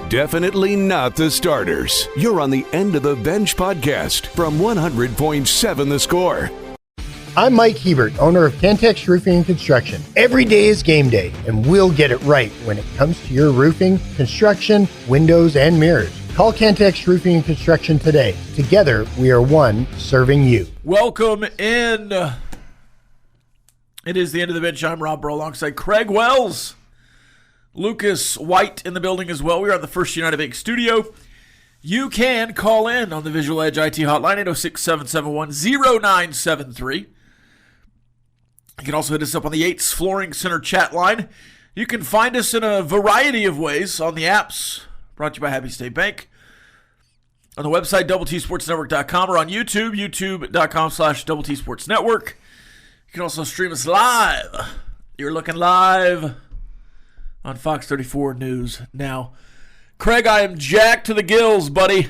Definitely not the starters. You're on the End of the Bench podcast from 100.7 The Score. I'm Mike Hebert, owner of Cantex Roofing and Construction. Every day is game day, and we'll get it right when it comes to your roofing, construction, windows, and mirrors. Call Cantex Roofing and Construction today. Together, we are one serving you. Welcome in. It is the End of the Bench. I'm Rob Breaux alongside Craig Wells. Lucas White in the building as well. We are at the First United Bank studio. You can call in on the Visual Edge IT hotline, 806-771-0973. You can also hit us up on the Yates Flooring Center chat line. You can find us in a variety of ways on the apps, brought to you by Happy State Bank. On the website, doubleTSportsNetwork.com, or on YouTube, youtube.com/doubleTSportsNetwork. You can also stream us live. You're looking live on Fox 34 News now. Craig, I am jacked to the gills, buddy.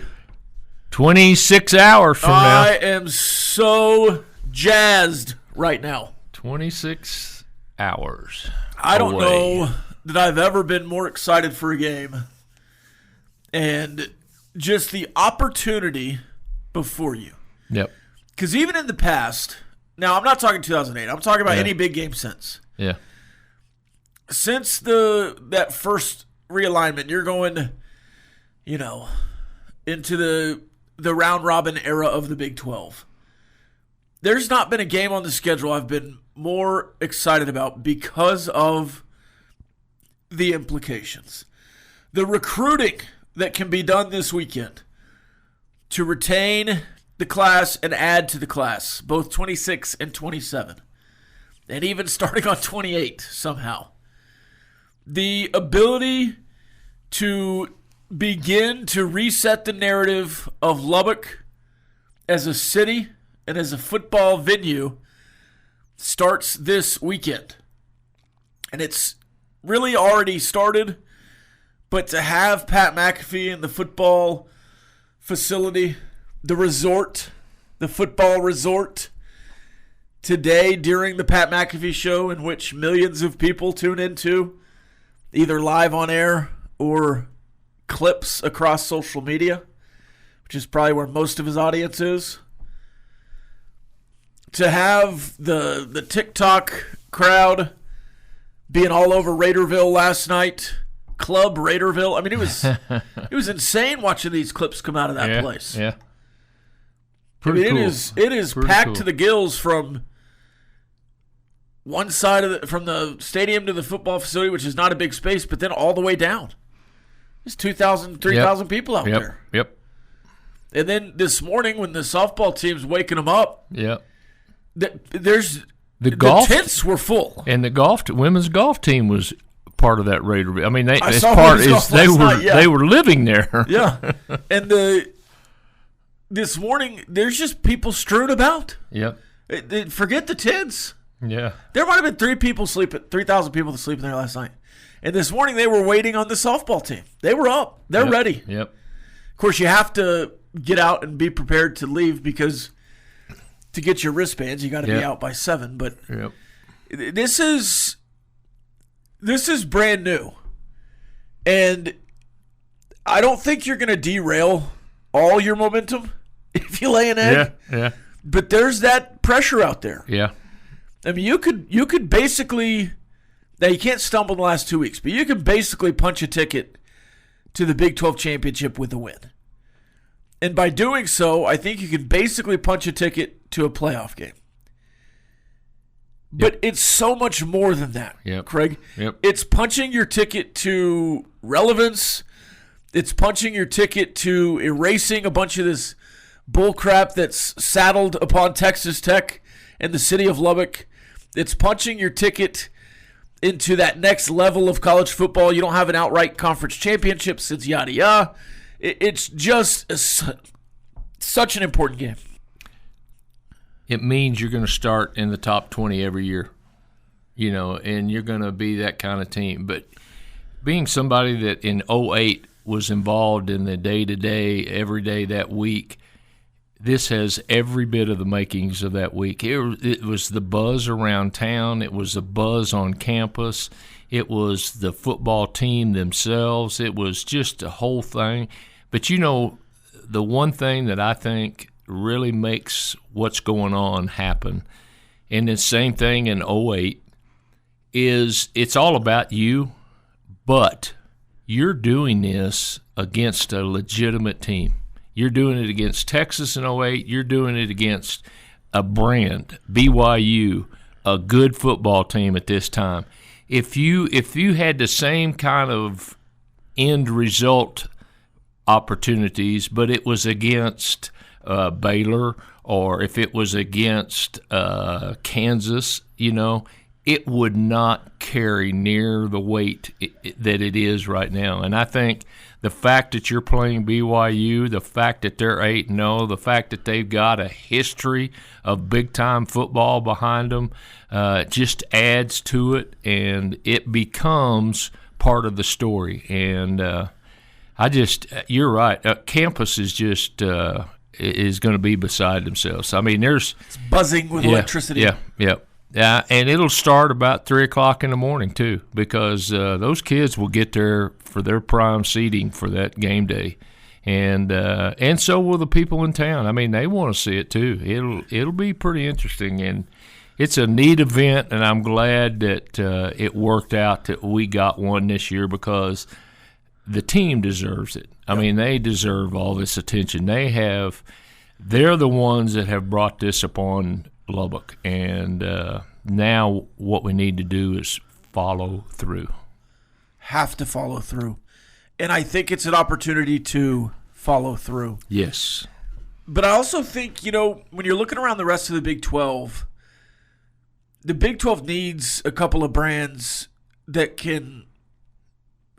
26 hours from now. I am so jazzed right now. 26 hours. I don't away. know that I've ever been more excited for a game. And just the opportunity before you. Yep. Because even in the past, now I'm not talking 2008, I'm talking about any big game since. Yeah. Since that first realignment, you're going, into the round robin era of the Big 12. There's not been a game on the schedule I've been more excited about because of the implications. The recruiting that can be done this weekend to retain the class and add to the class, both 26 and 27, and even starting on 28 somehow. The ability to begin to reset the narrative of Lubbock as a city and as a football venue starts this weekend. And it's really already started, but to have Pat McAfee in the football facility, the resort, the football resort, today during the Pat McAfee show, in which millions of people tune into, either live on air or clips across social media, which is probably where most of his audience is. To have the TikTok crowd being all over Raiderville last night, Club Raiderville. I mean, it was insane watching these clips come out of that place. Yeah. Pretty cool. It is Pretty packed cool. to the gills from one side from the stadium to the football facility, which is not a big space, but then all the way down. There's 2,000, 3,000 people out there. Yep. And then this morning when the softball team's waking them up, Yep. the golf tents were full. And the women's golf team was part of that Raider. I mean, they were living there. Yeah. And this morning there's just people strewn about. Yep. Forget the tents. Yeah. There might have been 3,000 people sleeping there last night. And this morning they were waiting on the softball team. They were up. They're ready. Yep. Of course, you have to get out and be prepared to leave because to get your wristbands, you got to be out by 7. But this is brand new. And I don't think you're going to derail all your momentum if you lay an egg. Yeah. But there's that pressure out there. Yeah. I mean, you could basically, now you can't stumble in the last 2 weeks, but you can basically punch a ticket to the Big 12 championship with a win. And by doing so, I think you can basically punch a ticket to a playoff game. But it's so much more than that, Craig. Yep. It's punching your ticket to relevance. It's punching your ticket to erasing a bunch of this bullcrap that's saddled upon Texas Tech and the city of Lubbock. It's punching your ticket into that next level of college football. You don't have an outright conference championship since yada yada. It's just such an important game. It means you're going to start in the top 20 every year, and you're going to be that kind of team. But being somebody that in 2008 was involved in the day-to-day, every day that week, this has every bit of the makings of that week. It was the buzz around town. It was the buzz on campus. It was the football team themselves. It was just a whole thing. But, you know, the one thing that I think really makes what's going on happen, and the same thing in 08, is it's all about you, but you're doing this against a legitimate team. You're doing it against Texas in 08. You're doing it against a brand, BYU, a good football team at this time. If you had the same kind of end result opportunities, but it was against Baylor, or if it was against Kansas, you know, it would not carry near the weight that it is right now. And I think the fact that you're playing BYU, the fact that they're 8-0, the fact that they've got a history of big-time football behind them just adds to it, and it becomes part of the story. And you're right. Campus is just is going to be beside themselves. I mean, it's buzzing with electricity. Yeah, and it'll start about 3 o'clock in the morning too, because those kids will get there for their prime seating for that game day, and so will the people in town. I mean, they want to see it too. It'll be pretty interesting, and it's a neat event, and I'm glad that it worked out that we got one this year, because the team deserves it. I mean, they deserve all this attention. They're the ones that have brought this upon Lubbock, and now what we need to do is follow through. Have to follow through. And I think it's an opportunity to follow through. Yes. But I also think, you know, when you're looking around the rest of the Big 12, the Big 12 needs a couple of brands that can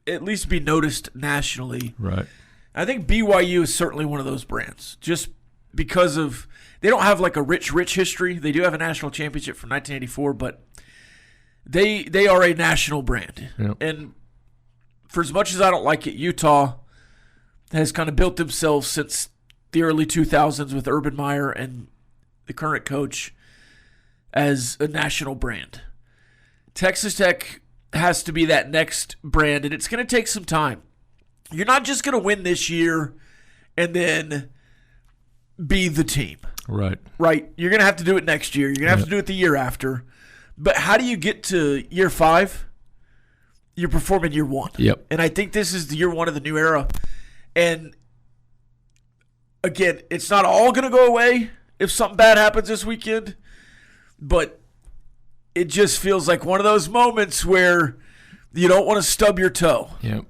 at least be noticed nationally. Right. I think BYU is certainly one of those brands, just because of they don't have like a rich history. They do have a national championship from 1984, but they are a national brand. Yep. And for as much as I don't like it, Utah has kind of built themselves since the early 2000s with Urban Meyer and the current coach as a national brand. Texas Tech has to be that next brand, and it's going to take some time. You're not just going to win this year and then be the team. Right. You're going to have to do it next year. You're going to have to do it the year after. But how do you get to year 5? You're performing year 1. Yep. And I think this is the year 1 of the new era. And again, it's not all going to go away if something bad happens this weekend, but it just feels like one of those moments where you don't want to stub your toe. Yeah.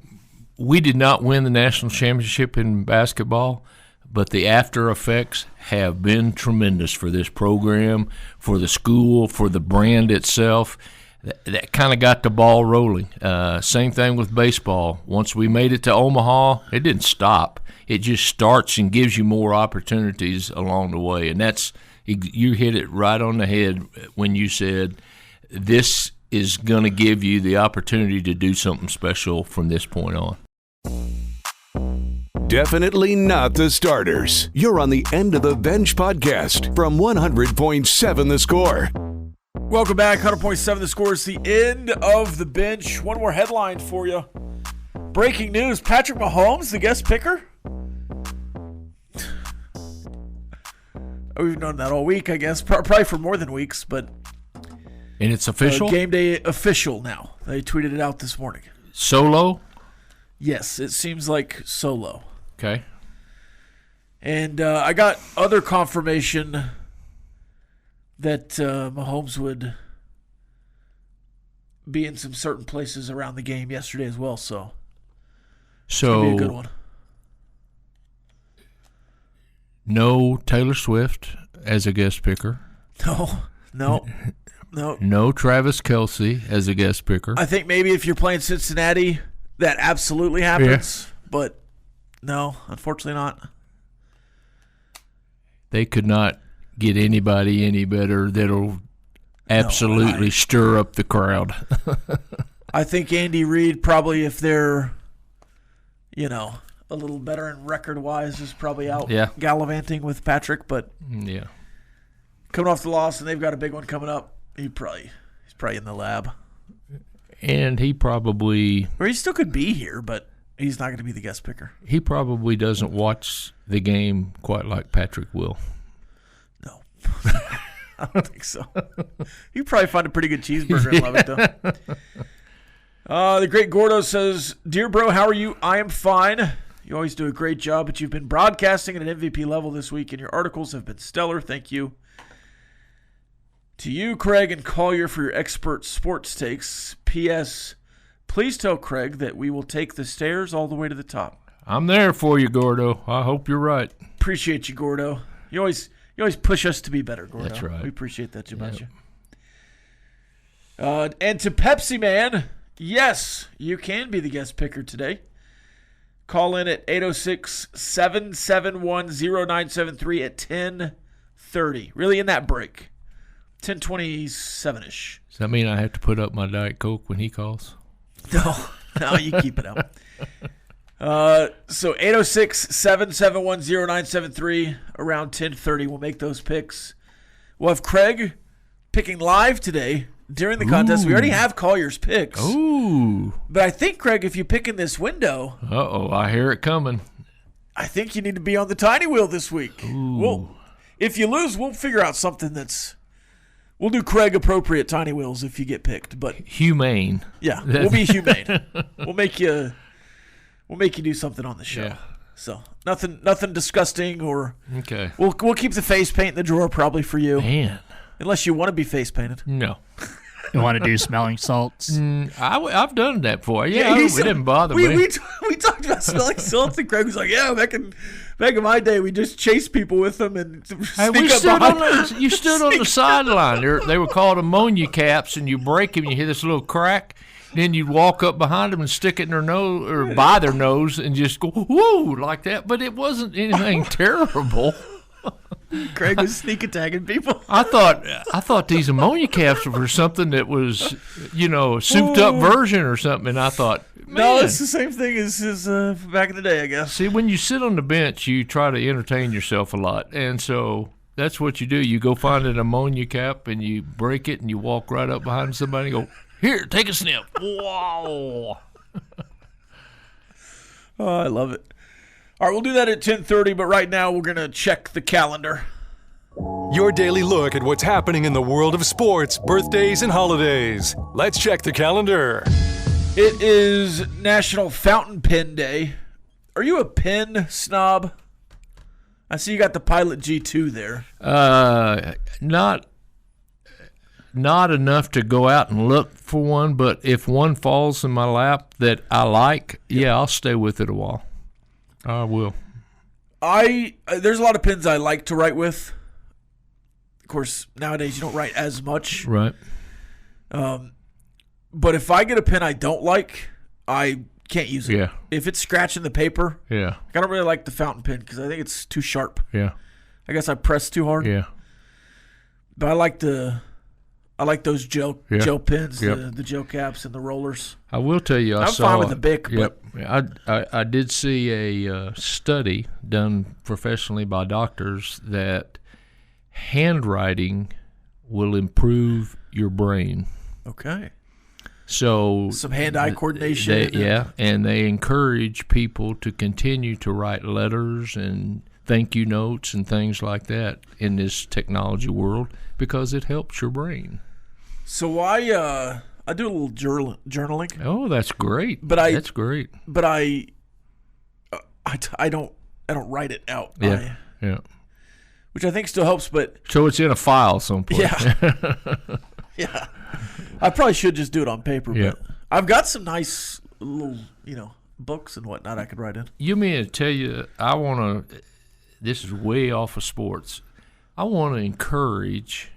We did not win the national championship in basketball, but the after effects have been tremendous for this program, for the school, for the brand itself. That kind of got the ball rolling. Same thing with baseball. Once we made it to Omaha, it didn't stop. It just starts and gives you more opportunities along the way. And you hit it right on the head when you said this is going to give you the opportunity to do something special from this point on. Definitely not the starters. You're on the End of the Bench podcast from 100.7 The Score. Welcome back. 100.7 The Score is the End of the Bench. One more headline for you. Breaking news, Patrick Mahomes, the guest picker. We've known that all week, I guess. Probably for more than weeks, but... And it's official? Game day official now. They tweeted it out this morning. Solo? Yes, it seems like solo. Okay. And I got other confirmation that Mahomes would be in some certain places around the game yesterday as well. So it's going to be a good one. No Taylor Swift as a guest picker. No. No Travis Kelce as a guest picker. I think maybe if you're playing Cincinnati, that absolutely happens. Yeah. But no, unfortunately not. They could not get anybody any better that'll absolutely stir up the crowd. I think Andy Reid probably, if they're, a little better in record-wise, is probably out gallivanting with Patrick. But coming off the loss, and they've got a big one coming up, he's probably in the lab. And he probably... Or he still could be here, but he's not going to be the guest picker. He probably doesn't watch the game quite like Patrick will. No. I don't think so. You probably find a pretty good cheeseburger in Lubbock, though. The great Gordo says, Dear bro, how are you? I am fine. You always do a great job, but you've been broadcasting at an MVP level this week, and your articles have been stellar. Thank you. To you, Craig and Collier, for your expert sports takes. P.S. Please tell Craig that we will take the stairs all the way to the top. I'm there for you, Gordo. I hope you're right. Appreciate you, Gordo. You always push us to be better, Gordo. That's right. We appreciate that about you. And to Pepsi Man, yes, you can be the guest picker today. Call in at 806-771-0973 at 10:30. Really in that break. 10:27-ish. Does that mean I have to put up my Diet Coke when he calls? No, you keep it up. So 806-771-0973 around 10:30. We'll make those picks. We'll have Craig picking live today during the contest. We already have Collier's picks. Ooh. But I think, Craig, if you pick in this window, I hear it coming. I think you need to be on the tiny wheel this week. Ooh. Well, if you lose, we'll figure out something we'll do Craig appropriate tiny wheels if you get picked. But humane. Yeah, we'll be humane. We'll make you do something on the show. Yeah. So nothing disgusting or okay. We'll keep the face paint in the drawer probably for you. Man. Unless you want to be face painted. No. You want to do smelling salts? I've done that before. Yeah, it didn't bother me. We talked about smelling salts, and Craig was like, "Yeah, back in my day, we just chased people with them and you stood on the sideline. They were called ammonia caps, and you break them, and you hear this little crack. Then you'd walk up behind them and stick it in their nose or by their nose and just go whoo like that. But it wasn't anything terrible. Craig was sneak attacking people. I thought these ammonia caps were something that was, a souped up version or something. And I thought, man. No, it's the same thing as back in the day, I guess. See, when you sit on the bench, you try to entertain yourself a lot. And so that's what you do. You go find an ammonia cap and you break it and you walk right up behind somebody and go, here, take a sniff. Wow. Oh, I love it. All right, we'll do that at 10:30, but right now we're going to check the calendar. Your daily look at what's happening in the world of sports, birthdays, and holidays. Let's check the calendar. It is National Fountain Pen Day. Are you a pen snob? I see you got the Pilot G2 there. Not enough to go out and look for one, but if one falls in my lap that I like, I'll stay with it a while. I will. There's a lot of pens I like to write with. Of course, nowadays you don't write as much. Right. But if I get a pen I don't like, I can't use it. Yeah. If it's scratching the paper, I don't really like the fountain pen because I think it's too sharp. Yeah. I guess I press too hard. Yeah. But I like those gel pens, Yep. the gel caps and the rollers. I will tell you, I'm fine with the Bic. Yep. I did see a study done professionally by doctors that handwriting will improve your brain. Okay. So some hand-eye coordination. And they encourage people to continue to write letters and thank you notes and things like that in this technology world because it helps your brain. So I do a little journaling. Oh, that's great. That's great. But I don't write it out. Yeah. Which I think still helps, but so it's in a file someplace. Yeah. Yeah. I probably should just do it on paper, but I've got some nice little, books and whatnot I could write in. You mean to tell you this is way off of sports. I want to encourage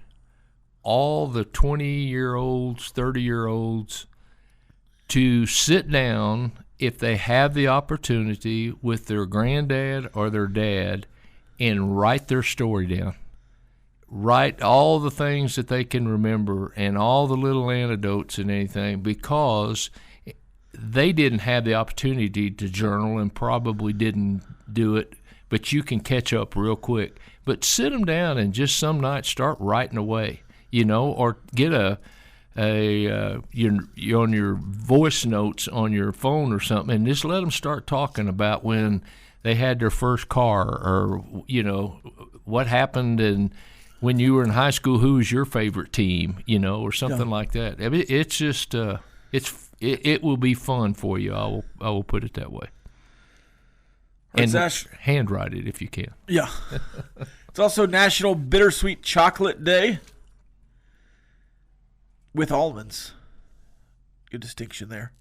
all the 20-year-olds, 30-year-olds to sit down if they have the opportunity with their granddad or their dad and write their story down. Write all the things that they can remember and all the little anecdotes and anything because they didn't have the opportunity to journal and probably didn't do it, but you can catch up real quick. But sit them down and just some night start writing away, or get you're on your voice notes on your phone or something, and just let them start talking about when they had their first car, or what happened, and when you were in high school, who was your favorite team, or something like that. I mean, it's just it will be fun for you. I will put it that way. And handwrite it if you can. Yeah. It's also National Bittersweet Chocolate Day with almonds. Good distinction there.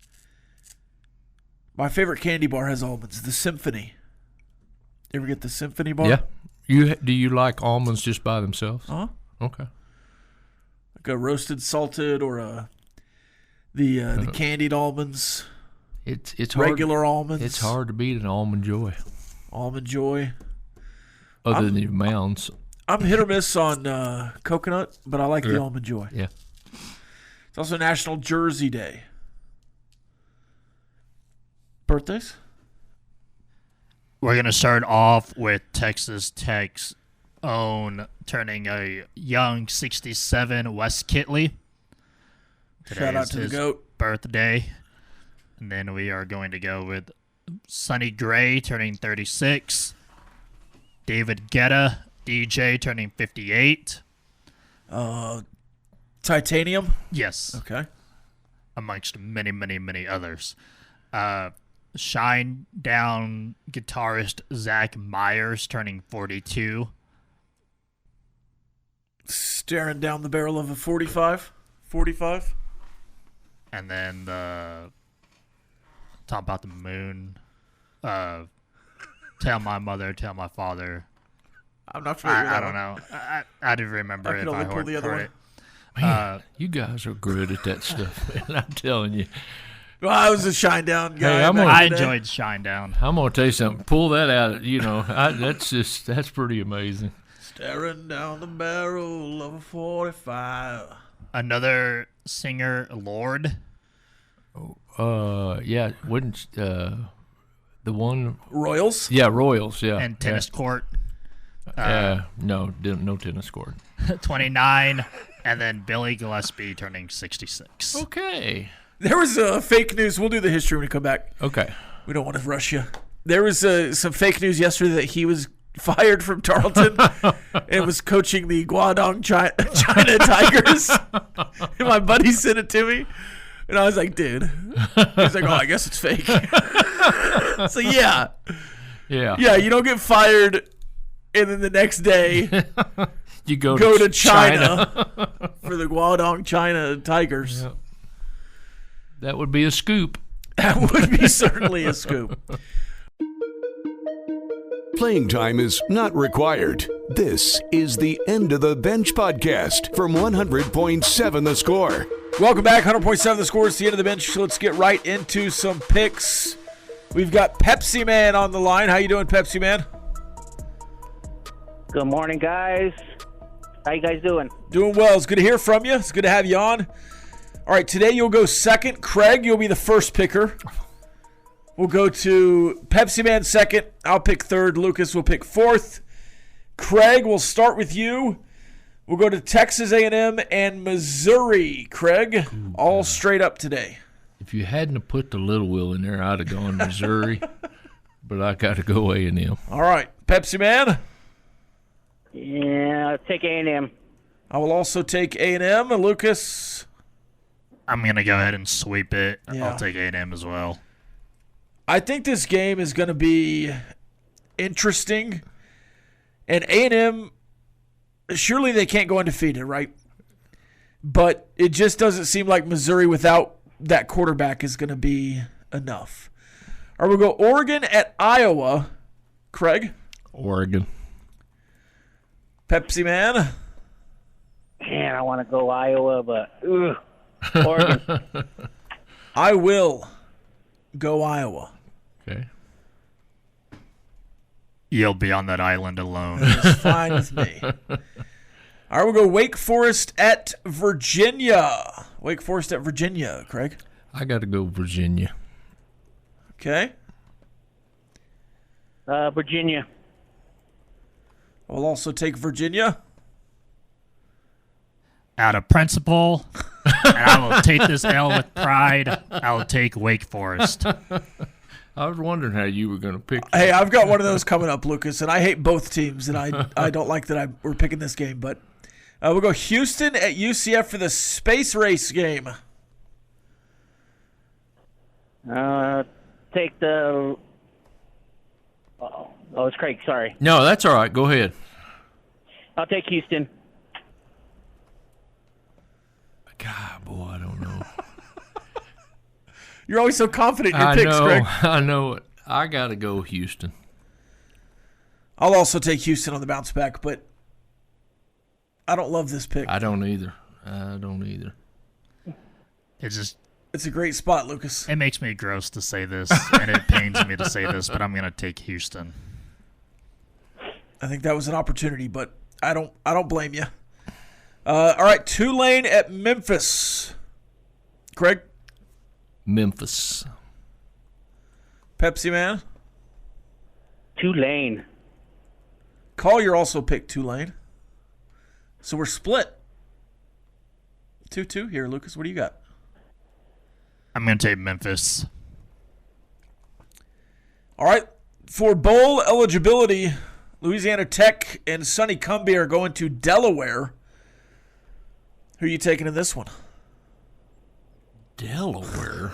My favorite candy bar has almonds. The Symphony. You ever get the Symphony bar? Yeah. Do you like almonds just by themselves? Uh-huh. Okay. Like a roasted, salted, or the candied almonds. It's regular hard, almonds. It's hard to beat an Almond Joy. Almond Joy. Other than your mounds. I'm hit or miss on coconut, but I like the Almond Joy. Yeah. It's also National Jersey Day. Birthdays? We're going to start off with Texas Tech's own turning a young 67, Wes Kitley. Today Shout out is to the his GOAT. birthday. And then we are going to go with Sonny Gray turning 36. David Guetta, DJ, turning 58. Titanium? Yes. Okay. Amongst many, many, many others. Shine Down guitarist Zach Myers turning 42. Staring down the barrel of a 45? 45? And then Talk About the Moon. Tell My Mother, Tell My Father. I'm not familiar with that I don't know. I didn't remember I can if only I pull the other heard one. it. Man, you guys are good at that stuff, man. I'm telling you. Well, I was a Shine Down guy. Hey, I enjoyed Shine Down. I'm going to tell you something. Pull that out. That's pretty amazing. Staring down the barrel of a 45. Another singer, Lord. Yeah, wouldn't the one? Royals? Yeah, Royals. Yeah, And Tennis Court. No tennis court. 29. And then Billy Gillespie turning 66. Okay. There was fake news. We'll do the history when we come back. Okay. We don't want to rush you. There was some fake news yesterday that he was fired from Tarleton and was coaching the Guangdong China Tigers. And my buddy sent it to me. And I was like, dude. He's like, oh, I guess it's fake. So, yeah. Yeah. Yeah, you don't get fired and then the next day you go to China for the Guangdong China Tigers. Yep. That would be a scoop. That would be certainly a scoop. Playing time is not required. This is the End of the Bench podcast from 100.7 The Score. Welcome back, 100.7 The Score. It's the End of the Bench, so let's get right into some picks. We've got Pepsiman on the line. How you doing, Pepsiman? Good morning, guys. How you guys doing? Doing well. It's good to hear from you. It's good to have you on. All right, today you'll go second. Craig, you'll be the first picker. We'll go to Pepsiman second. I'll pick third. Lucas will pick fourth. Craig, we'll start with you. We'll go to Texas A&M and Missouri. Craig, all straight up today. If you hadn't have put the Little Wheel in there, I'd have gone Missouri. But I got to go A&M. All right, Pepsiman. Yeah, I'll take A&M. I will also take A&M. Lucas. I'm going to go ahead and sweep it. Yeah. I'll take A&M as well. I think this game is going to be interesting. And A&M, surely they can't go undefeated, right? But it just doesn't seem like Missouri without that quarterback is going to be enough. All right, we'll go Oregon at Iowa. Craig? Oregon. Pepsi Man? Man, I want to go Iowa, but Oregon. I will go Iowa. Okay. You'll be on that island alone. It's fine with me. All right, we'll go Wake Forest at Virginia. Wake Forest at Virginia, Craig. I got to go Virginia. Okay. Virginia. We'll also take Virginia. Out of principle, And I will take this L with pride. I will take Wake Forest. I was wondering how you were going to pick. Hey, I've got one of those coming up, Lucas, and I hate both teams, and I don't like that we're picking this game. But we'll go Houston at UCF for the space race game. Take the. Oh, it's Craig. Sorry. No, that's all right. Go ahead. I'll take Houston. God, boy, I don't know. You're always so confident in your picks, Craig. I know it. I got to go Houston. I'll also take Houston on the bounce back, but I don't love this pick. I don't either. It's a great spot, Lucas. It makes me gross to say this, and it pains me to say this, but I'm going to take Houston. I think that was an opportunity, but I don't blame you. All right, Tulane at Memphis. Craig? Memphis. Pepsi Man? Tulane. Collier also picked Tulane. So we're split. 2-2 here, Lucas. What do you got? I'm going to take Memphis. All right. For bowl eligibility, Louisiana Tech and Sonny Cumbie are going to Delaware. Who are you taking in this one? Delaware?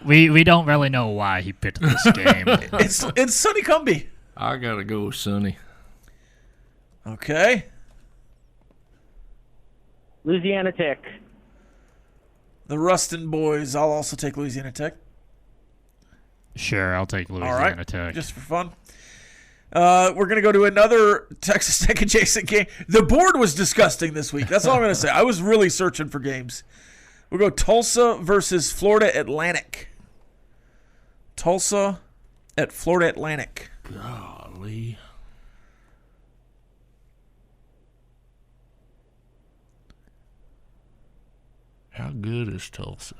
We don't really know why he picked this game. It's Sonny Cumbie. I got to go with Sonny. Okay. Louisiana Tech. The Rustin boys. I'll also take Louisiana Tech. Sure, I'll take Louisiana All right. Tech. Just for fun. We're going to go to another Texas Tech adjacent game. The board was disgusting this week. That's all I'm going to say. I was really searching for games. We'll go Tulsa versus Florida Atlantic. Tulsa at Florida Atlantic. Golly. How good is Tulsa?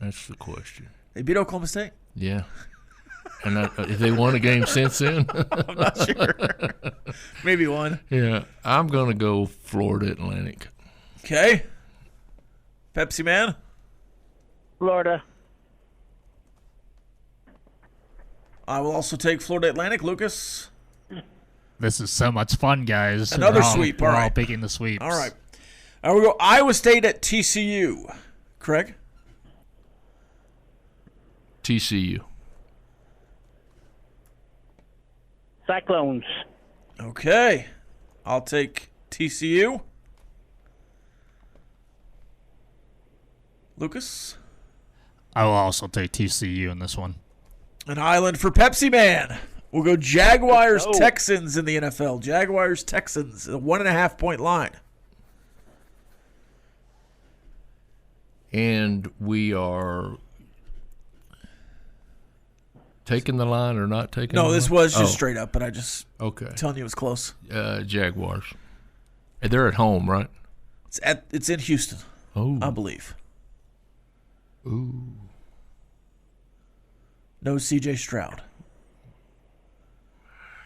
That's the question. They beat Oklahoma State. Yeah. And if they won a game since then? I'm not sure. Maybe one. Yeah. I'm going to go Florida Atlantic. Okay. Pepsi Man? Florida. I will also take Florida Atlantic. Lucas? This is so much fun, guys. Another sweep. We're All all right. picking the sweeps. All right. We'll go Iowa State at TCU. Craig? TCU. Cyclones. Okay. I'll take TCU. Lucas? I will also take TCU in this one. An island for Pepsi Man. We'll go Jaguars Let's go. Texans in the NFL. Jaguars Texans, a 1.5 point line. And we are taking the line or not taking the No, line? this was just straight up, but I just Okay. telling you it was close. Jaguars. And they're at home, right? It's in Houston, Oh. I believe. Ooh. No CJ Stroud.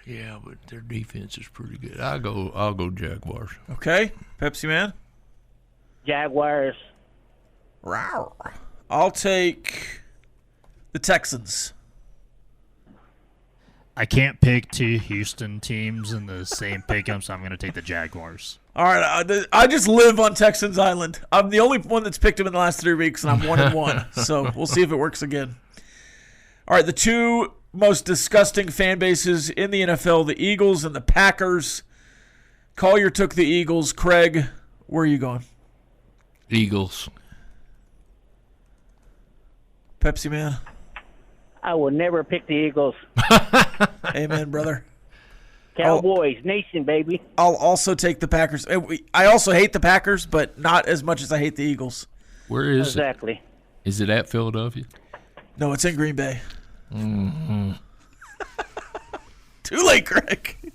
Yeah, but their defense is pretty good. I'll go Jaguars. Okay, Pepsi Man. Jaguars. Rawr. I'll take the Texans. I can't pick two Houston teams in the same pick'em, so I'm going to take the Jaguars. All right, I just live on Texans Island. I'm the only one that's picked him in the last 3 weeks, and I'm 1-1. So we'll see if it works again. All right, the two most disgusting fan bases in the NFL, the Eagles and the Packers. Collier took the Eagles. Craig, where are you going? Eagles. Pepsi Man. I will never pick the Eagles. Amen, brother. Cowboys, nation, baby. I'll also take the Packers. I also hate the Packers, but not as much as I hate the Eagles. Where is Exactly. it? Is it at Philadelphia? No, it's in Green Bay. Mm-hmm. Too late, Craig.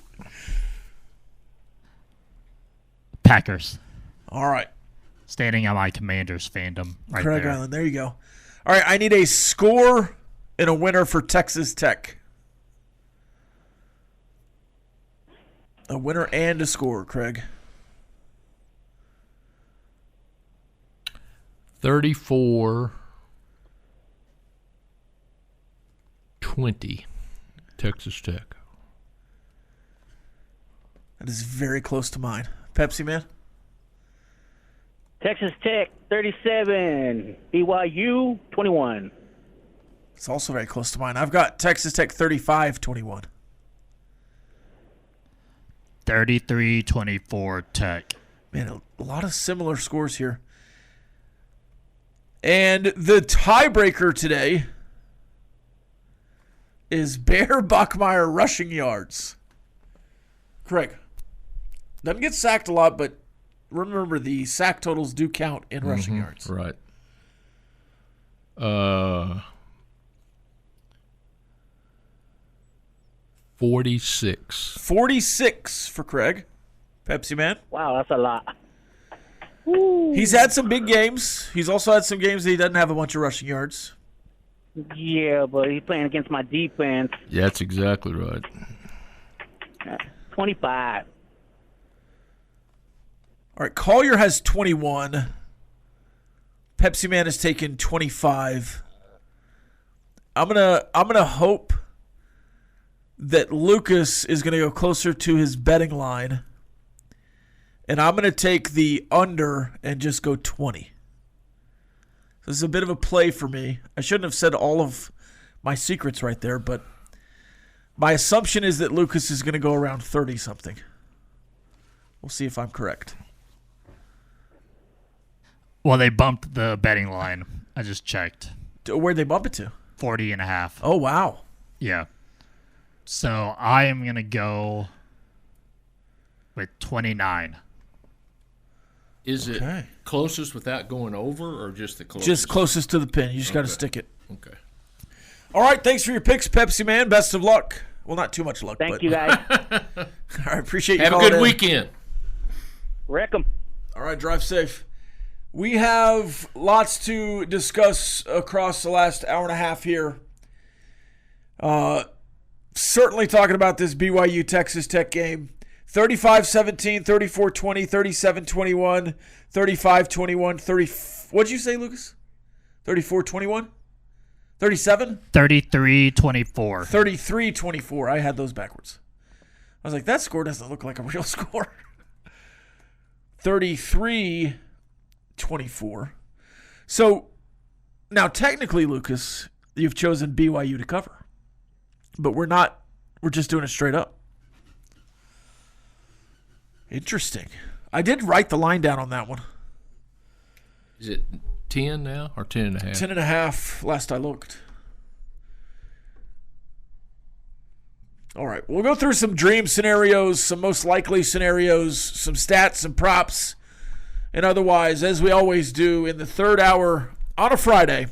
Packers. All right. Standing on my Commanders fandom right Craig there. Island. There you go. All right, I need a score and a winner for Texas Tech. A winner and a score, Craig. 34-20, Texas Tech. That is very close to mine. Pepsi Man? Texas Tech 37, BYU 21. It's also very close to mine. I've got Texas Tech 35-21. 33-24 Tech. Man, a lot of similar scores here. And the tiebreaker today is Bear Buckmeyer rushing yards. Craig. Doesn't get sacked a lot, but remember the sack totals do count in rushing yards. Right. 46. 46 for Craig. Pepsi Man. Wow, that's a lot. He's had some big games. He's also had some games that he doesn't have a bunch of rushing yards. Yeah, but he's playing against my defense. Yeah, that's exactly right. 25. All right, Collier has 21. Pepsi Man has taken 25. I'm gonna hope that Lucas is gonna go closer to his betting line, and I'm gonna take the under and just go 20. This is a bit of a play for me. I shouldn't have said all of my secrets right there, but my assumption is that Lucas is gonna go around 30 something. We'll see if I'm correct. Well, they bumped the betting line. I just checked. Where'd they bump it to? 40.5. Oh, wow. Yeah. So I am going to go with 29. Is it Okay. closest without going over or just the closest? Just closest to the pin. You just got to stick it. Okay. All right, thanks for your picks, Pepsi Man. Best of luck. Well, not too much luck. Thank you, guys. All right, appreciate you Have a calling good in. weekend. Wreck 'em. All right, drive safe. We have lots to discuss across the last hour and a half here. Certainly talking about this BYU Texas Tech game. 35-17, 34-20, 37-21, 35-21, 30. What'd you say, Lucas? 34-21? 37? 33-24. 33-24. I had those backwards. I was like, that score doesn't look like a real score. 33-24. So, now technically, Lucas, you've chosen BYU to cover. But we're not. We're just doing it straight up. Interesting. I did write the line down on that one. Is it 10 now or 10.5? 10.5 last I looked. All right. We'll go through some dream scenarios, some most likely scenarios, some stats, some props, and otherwise, as we always do in the third hour on a Friday.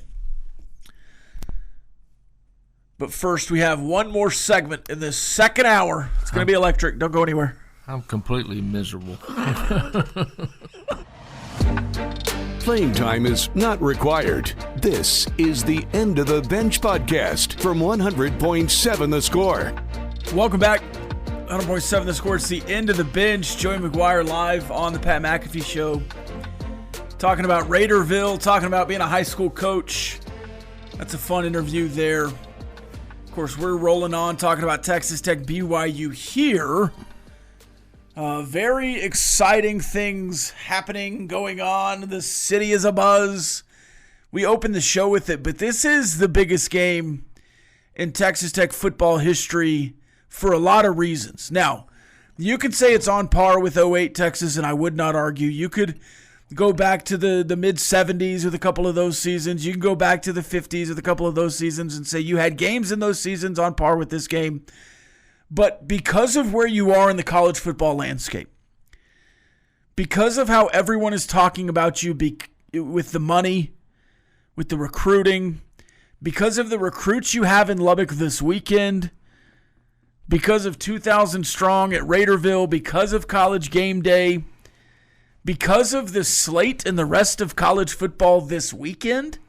But first, we have one more segment in this second hour. It's going to be electric. Don't go anywhere. I'm completely miserable. Playing time is not required. This is the End of the Bench podcast from 100.7 The Score. Welcome back. 100.7 The Score. It's the End of the Bench. Joey McGuire live on the Pat McAfee Show. Talking about Raiderville, talking about being a high school coach. That's a fun interview there. Of course, we're rolling on talking about Texas Tech BYU here. Very exciting things happening, going on. The city is abuzz. We opened the show with it, but this is the biggest game in Texas Tech football history for a lot of reasons. Now, you could say it's on par with 08 Texas, and I would not argue. You could go back to the mid-70s with a couple of those seasons. You can go back to the 50s with a couple of those seasons and say you had games in those seasons on par with this game. But because of where you are in the college football landscape, because of how everyone is talking about you with the money, with the recruiting, because of the recruits you have in Lubbock this weekend, because of 2,000 strong at Raiderville, because of College Game Day, because of the slate and the rest of college football this weekend,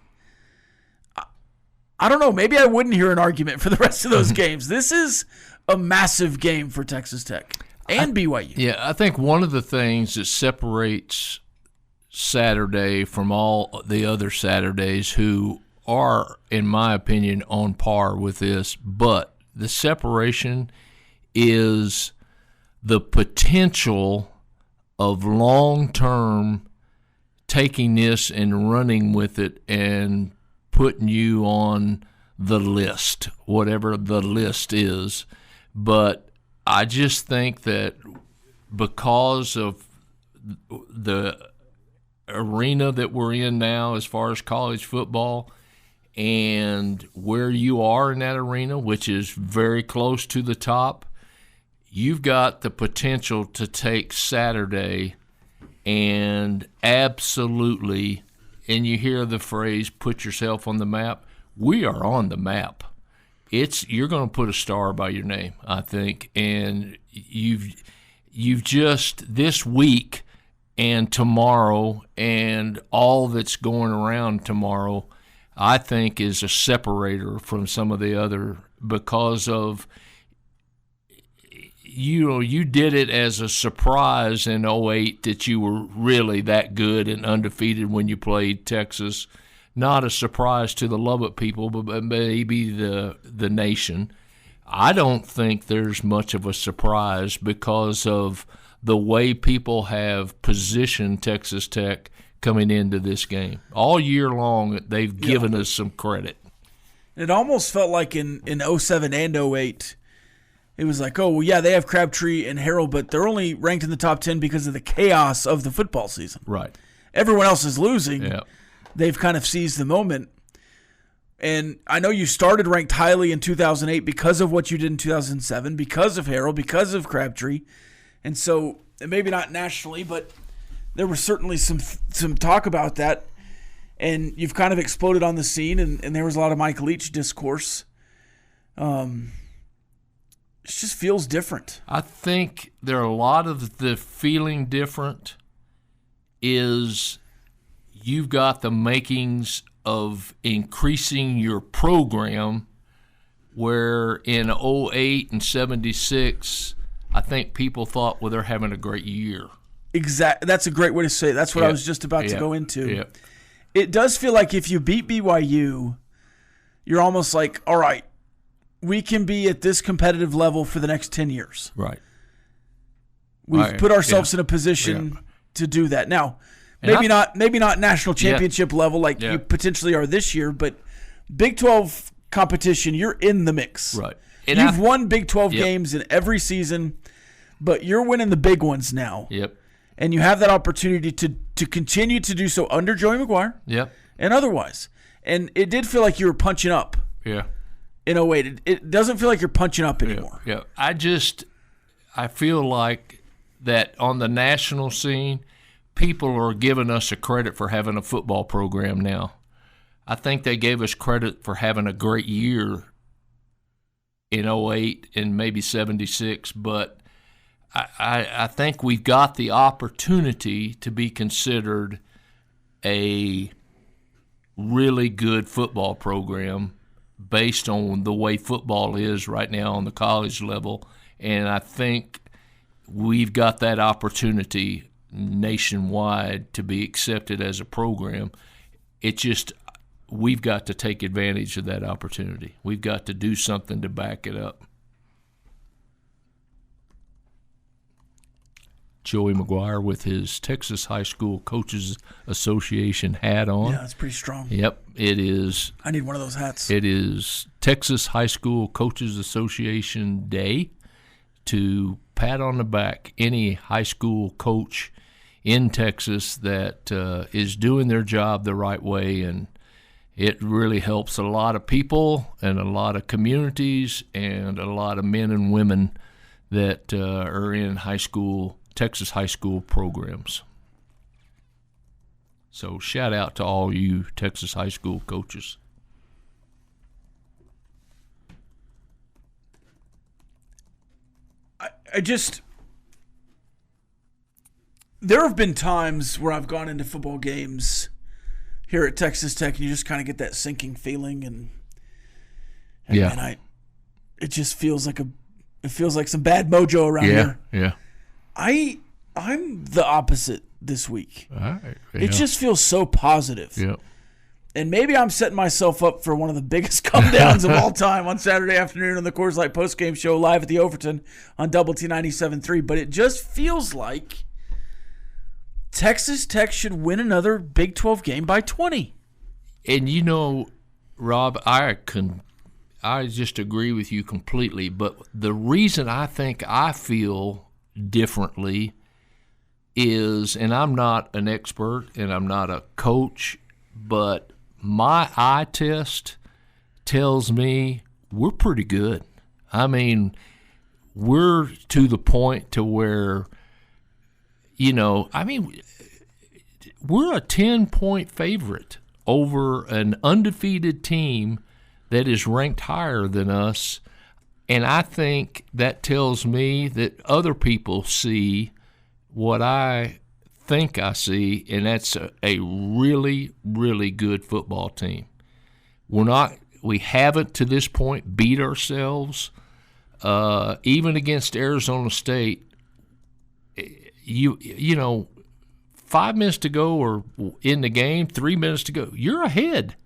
I don't know, maybe I wouldn't hear an argument for the rest of those games. This is a massive game for Texas Tech and BYU. Yeah, I think one of the things that separates Saturday from all the other Saturdays who are, in my opinion, on par with this, but the separation is the potential of long-term taking this and running with it and putting you on the list, whatever the list is. But I just think that because of the arena that we're in now as far as college football and where you are in that arena, which is very close to the top, you've got the potential to take Saturday and absolutely, and you hear the phrase, put yourself on the map. We are on the map. You're going to put a star by your name, I think, and you've just this week and tomorrow and all that's going around tomorrow, I think, is a separator from some of the other because of you did it as a surprise in 2008 that you were really that good and undefeated when you played Texas. Not a surprise to the Lubbock people, but maybe the nation. I don't think there's much of a surprise because of the way people have positioned Texas Tech coming into this game. All year long, they've given us some credit. It almost felt like in 07 and 08, it was like, oh, well, yeah, they have Crabtree and Harrell, but they're only ranked in the top 10 because of the chaos of the football season. Right. Everyone else is losing. Yeah. They've kind of seized the moment. And I know you started ranked highly in 2008 because of what you did in 2007, because of Harrell, because of Crabtree. And so, and maybe not nationally, but there was certainly some talk about that. And you've kind of exploded on the scene, and there was a lot of Mike Leach discourse. It just feels different. I think there are a lot of the feeling different is you've got the makings of increasing your program where in 08 and 76, I think people thought, well, they're having a great year. Exactly. That's a great way to say it. That's what I was just about to go into. It does feel like if you beat BYU, you're almost like, all right, we can be at this competitive level for the next 10 years. Right. We've put ourselves in a position to do that. Now, maybe not national championship level like you potentially are this year, but Big 12 competition, you're in the mix. Right. And you've won Big 12 games in every season, but you're winning the big ones now. Yep. And you have that opportunity to continue to do so under Joey McGuire. Yep. And otherwise. And it did feel like you were punching up. Yeah. In 08. It doesn't feel like you're punching up anymore. Yeah. I feel like that on the national scene, people are giving us a credit for having a football program now. I think they gave us credit for having a great year in 08 and maybe 76, but I think we've got the opportunity to be considered a really good football program based on the way football is right now on the college level, and I think we've got that opportunity nationwide to be accepted as a program. We've got to take advantage of that opportunity. We've got to do something to back it up. Joey McGuire with his Texas High School Coaches Association hat on. Yeah, that's pretty strong. Yep, it is. I need one of those hats. It is Texas High School Coaches Association Day to pat on the back any high school coach in Texas that is doing their job the right way, and it really helps a lot of people and a lot of communities and a lot of men and women that are in Texas high school programs. So shout out to all you Texas high school coaches. There have been times where I've gone into football games here at Texas Tech and you just kind of get that sinking feeling and it just feels like some bad mojo around here. Yeah. I'm the opposite this week. All right. It just feels so positive. Yeah. And maybe I'm setting myself up for one of the biggest come-downs of all time on Saturday afternoon on the Coors Light postgame show live at the Overton on Double T 97.3. But it just feels like Texas Tech should win another Big 12 game by 20. And you know, Rob, I just agree with you completely. But the reason I think I feel differently is, and I'm not an expert and I'm not a coach, but my eye test tells me we're pretty good. I mean, we're to the point to where, you know, I mean, we're a 10-point favorite over an undefeated team that is ranked higher than us. And I think that tells me that other people see what I think I see, and that's a really, really good football team. We haven't to this point beat ourselves. Even against Arizona State, you know, 5 minutes to go or in the game, 3 minutes to go, you're ahead.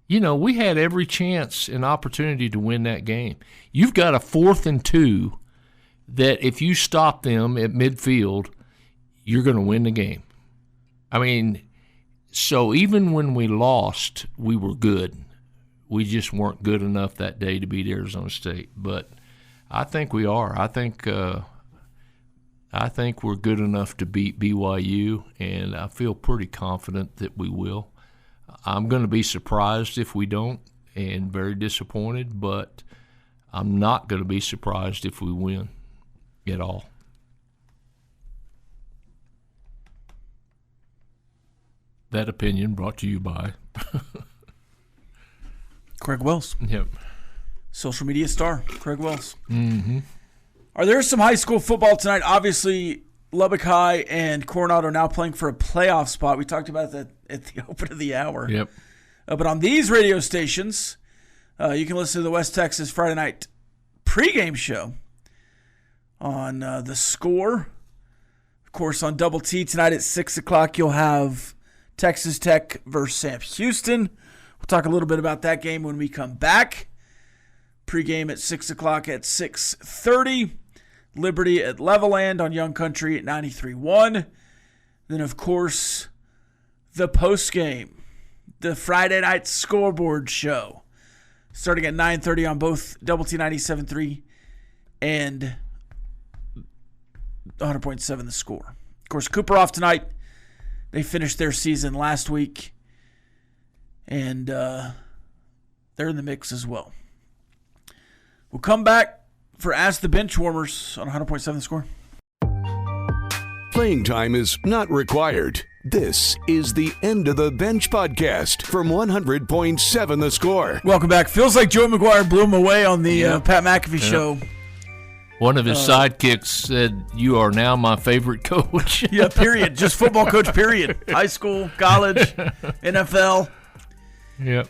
You know, we had every chance and opportunity to win that game. You've got a 4th and 2 that if you stop them at midfield, you're going to win the game. I mean, so even when we lost, we were good. We just weren't good enough that day to beat Arizona State. But I think we are. I think we're good enough to beat BYU, and I feel pretty confident that we will. I'm going to be surprised if we don't and very disappointed, but I'm not going to be surprised if we win at all. That opinion brought to you by Craig Wells. Yep. Social media star, Craig Wells. Mm-hmm. Are there some high school football tonight? Obviously, Lubbock High and Coronado are now playing for a playoff spot. We talked about that at the open of the hour. Yep. But on these radio stations, you can listen to the West Texas Friday night pregame show on The Score. Of course, on Double T tonight at 6 o'clock, you'll have Texas Tech versus Sam Houston. We'll talk a little bit about that game when we come back. Pregame at 6 o'clock at 6:30. Liberty at Levelland on Young Country at 93.1. Then, of course, the postgame, the Friday night scoreboard show, starting at 9:30 on both Double T 97.3 and 100.7 The Score. Of course, Cooper off tonight. They finished their season last week, and they're in the mix as well. We'll come back for Ask the Benchwarmers on 100.7 The Score. Playing time is not required. This is the End of the Bench podcast from 100.7 The Score. Welcome back. Feels like Joe McGuire blew him away on the Pat McAfee show. One of his sidekicks said, "You are now my favorite coach." Yeah, period. Just football coach, period. High school, college, NFL. Yep.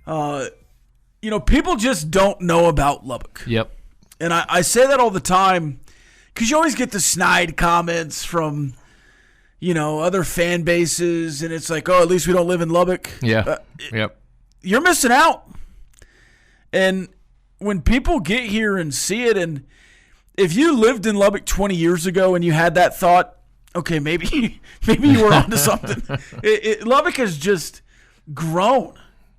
You know, people just don't know about Lubbock. Yep. And I say that all the time because you always get the snide comments from, you know, other fan bases, and it's like, oh, at least we don't live in Lubbock. Yeah. Yep. You're missing out. And when people get here and see it, and if you lived in Lubbock 20 years ago and you had that thought, okay, maybe you were onto something. Lubbock has just grown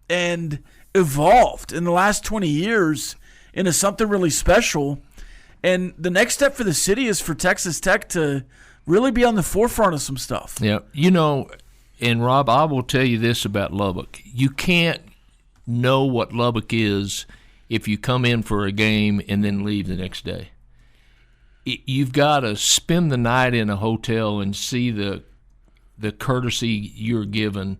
and evolved in the last 20 years into something really special. And the next step for the city is for Texas Tech to really be on the forefront of some stuff. Yeah. You know, and Rob, I will tell you this about Lubbock. You can't know what Lubbock is if you come in for a game and then leave the next day. You've got to spend the night in a hotel and see the courtesy you're given.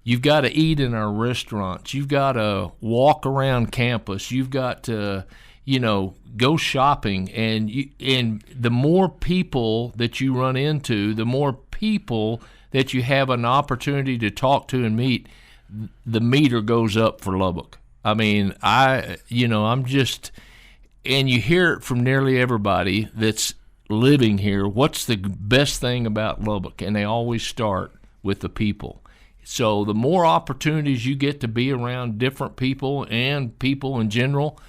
You've got to eat in our restaurants. You've got to walk around campus. You've got to, you know, go shopping. And the more people that you run into, the more people that you have an opportunity to talk to and meet, the meter goes up for Lubbock. I mean, I'm just – and you hear it from nearly everybody that's living here, what's the best thing about Lubbock? And they always start with the people. So the more opportunities you get to be around different people and people in general,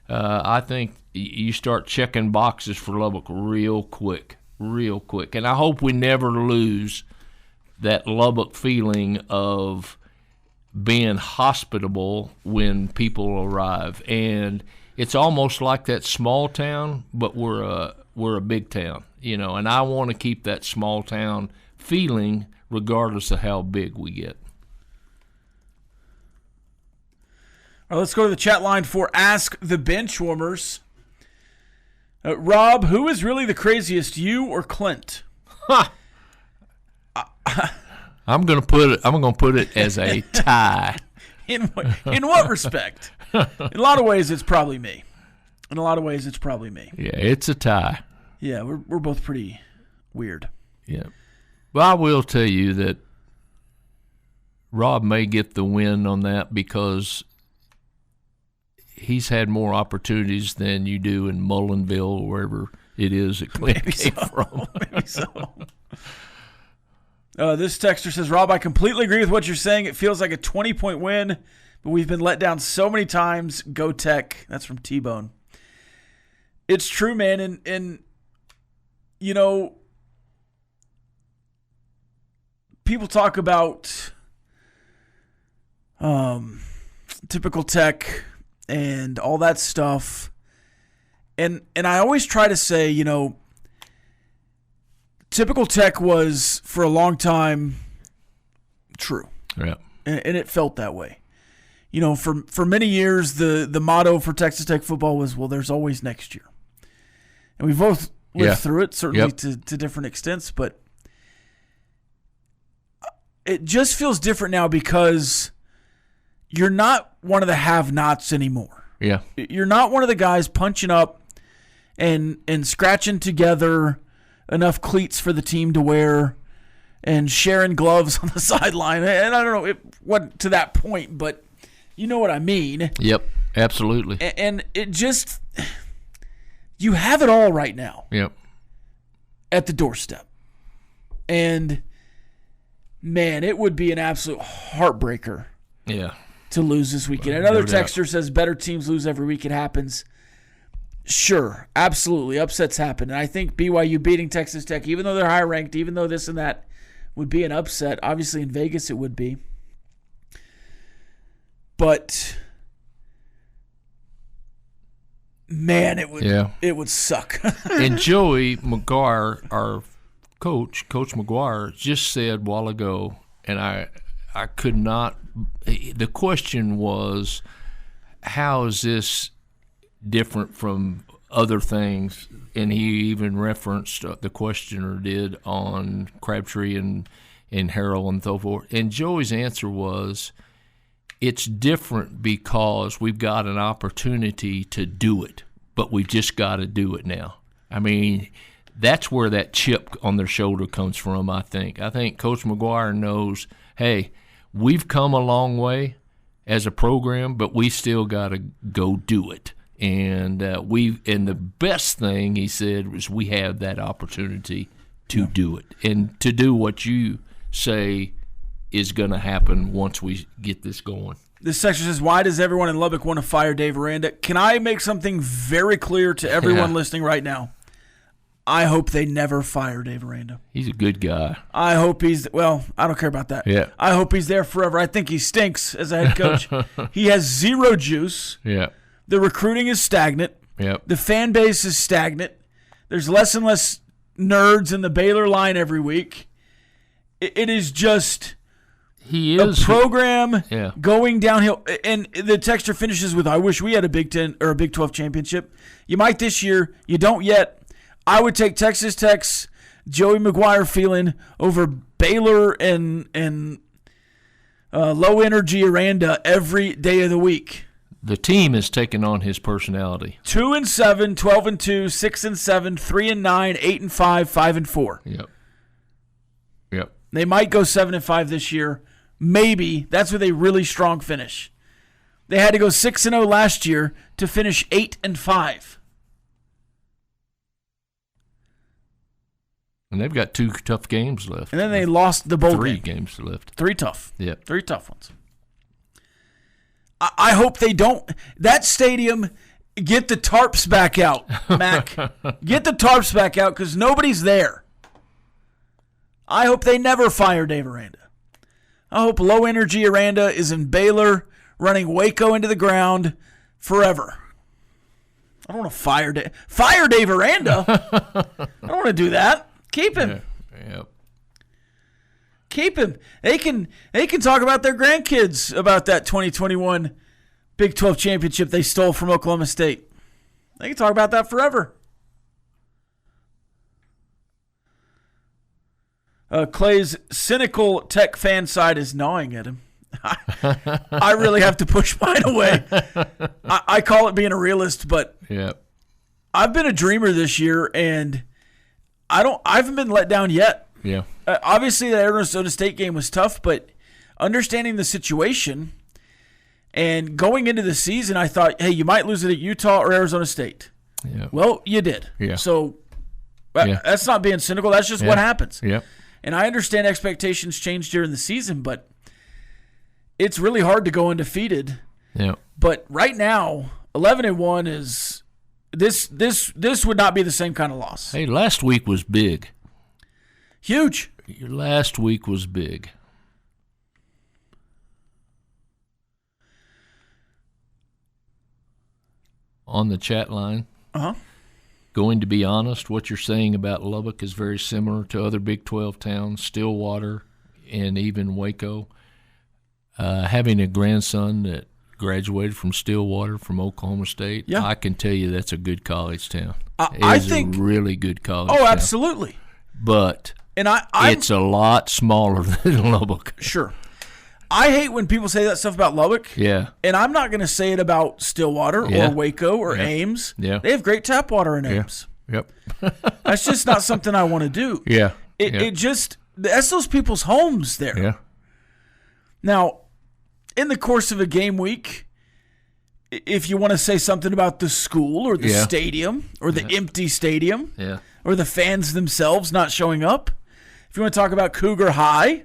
I think you start checking boxes for Lubbock real quick. And I hope we never lose that Lubbock feeling of being hospitable when people arrive. And it's almost like that small town, but we're a big town, and I want to keep that small town feeling regardless of how big we get. All right, let's go to the chat line for Ask the Benchwarmers. Rob, who is really the craziest, you or Clint? I'm gonna put it as a tie. In what respect? In a lot of ways, it's probably me. Yeah, it's a tie. Yeah, we're both pretty weird. Yeah. Well, I will tell you that Rob may get the win on that because he's had more opportunities than you do in Mullinville or wherever it is that Clint came from. Maybe so. This texter says, Rob, I completely agree with what you're saying. It feels like a 20-point win, but we've been let down so many times. Go Tech. That's from T-Bone. It's true, man. And people talk about typical Tech and all that stuff. And I always try to say, typical Tech was for a long time true. Yeah. And it felt that way. For many years, the motto for Texas Tech football was, well, there's always next year. And we both lived through it, certainly to different extents, but it just feels different now because you're not one of the have-nots anymore. Yeah. You're not one of the guys punching up and scratching together enough cleats for the team to wear and sharing gloves on the sideline. And I don't know, it wasn't to that point, but you know what I mean. Yep, absolutely. And it just, you have it all right now. Yep. At the doorstep. And, man, it would be an absolute heartbreaker. Yeah. To lose this weekend. Another texter says better teams lose every week. It happens. Sure, absolutely. Upsets happen. And I think BYU beating Texas Tech, even though they're higher ranked, even though this and that would be an upset. Obviously in Vegas it would be. But man, it would suck. And Joey McGuire, our Coach McGuire, just said a while ago, and I could not. The question was, how is this different from other things? And he even referenced, the questioner did, on Crabtree and Harrell and so forth. And Joey's answer was, it's different because we've got an opportunity to do it, but we've just got to do it now. I mean, that's where that chip on their shoulder comes from, I think. I think Coach McGuire knows, hey, we've come a long way as a program, but we still got to go do it. And and the best thing, he said, was we have that opportunity to do it and to do what you say is going to happen once we get this going. This section says, why does everyone in Lubbock want to fire Dave Aranda? Can I make something very clear to everyone listening right now? I hope they never fire Dave Aranda. He's a good guy. I hope I don't care about that. Yeah. I hope he's there forever. I think he stinks as a head coach. He has zero juice. Yeah. The recruiting is stagnant. Yep. The fan base is stagnant. There's less and less nerds in the Baylor line every week. It is just a program going downhill. And the texter finishes with, I wish we had a Big 10 or a Big 12 championship. You might this year. You don't yet. I would take Texas Tech's Joey McGuire feeling over Baylor and low-energy Aranda every day of the week. The team is taking on his personality. 2-7, 12-2, 6-7, 3-9, 8-5, 5-4. Yep. They might go 7-5 this year. Maybe. That's with a really strong finish. They had to go 6-0 last year to finish 8-5. And they've got 2 tough games left. And then they lost the bowl 3 game. games left. 3 tough. Yep. 3 tough ones. I hope they don't. That stadium, get the tarps back out, Mac. Get the tarps back out because nobody's there. I hope they never fire Dave Aranda. I hope Low Energy Aranda is in Baylor running Waco into the ground forever. I don't want to fire Dave Aranda. I don't want to do that. Keep him. Yeah. Yep. Keep him. They can talk about their grandkids about that 2021 Big 12 championship they stole from Oklahoma State. They can talk about that forever. Clay's cynical Tech fan side is gnawing at him. I really have to push mine away. I call it being a realist, but I've been a dreamer this year, and I haven't been let down yet. Yeah. Obviously, the Arizona State game was tough, but understanding the situation and going into the season, I thought, hey, you might lose it at Utah or Arizona State. Yeah. Well, you did. Yeah. So that's not being cynical. That's just what happens. Yeah. And I understand expectations changed during the season, but it's really hard to go undefeated. Yeah. But right now, 11-1 is this would not be the same kind of loss. Hey, last week was big. Huge. Your last week was big. On the chat line. Going to be honest, what you're saying about Lubbock is very similar to other Big 12 towns, Stillwater and even Waco. Having a grandson that graduated from Stillwater from Oklahoma State, I can tell you that's a good college town. I think a really good college town. Oh, absolutely. But it's a lot smaller than Lubbock. Sure. I hate when people say that stuff about Lubbock. Yeah. And I'm not going to say it about Stillwater or Waco or Ames. Yeah. They have great tap water in Ames. Yep. That's just not something I want to do. Yeah. It just, that's those people's homes there. Yeah. Now, in the course of a game week, if you want to say something about the school or the stadium or the empty stadium or the fans themselves not showing up, if you want to talk about Cougar High,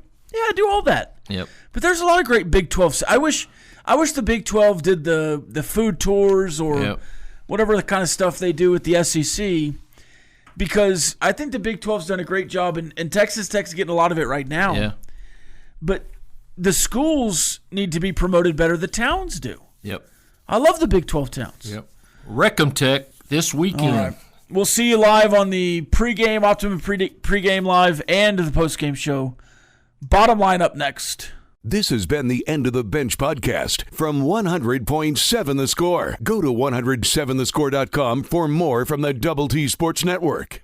do all that. Yep. But there's a lot of great Big 12. I wish the Big 12 did the food tours or whatever the kind of stuff they do with the SEC, because I think the Big 12's done a great job, and Texas Tech's getting a lot of it right now. Yeah. But the schools need to be promoted better. The towns do. Yep. I love the Big 12 towns. Yep. Recom Tech this weekend. All right. We'll see you live on the pregame, Optimum pregame live, and the postgame show. Bottom line up next. This has been the End of the Bench podcast from 100.7 The Score. Go to 107thescore.com for more from the Double T Sports Network.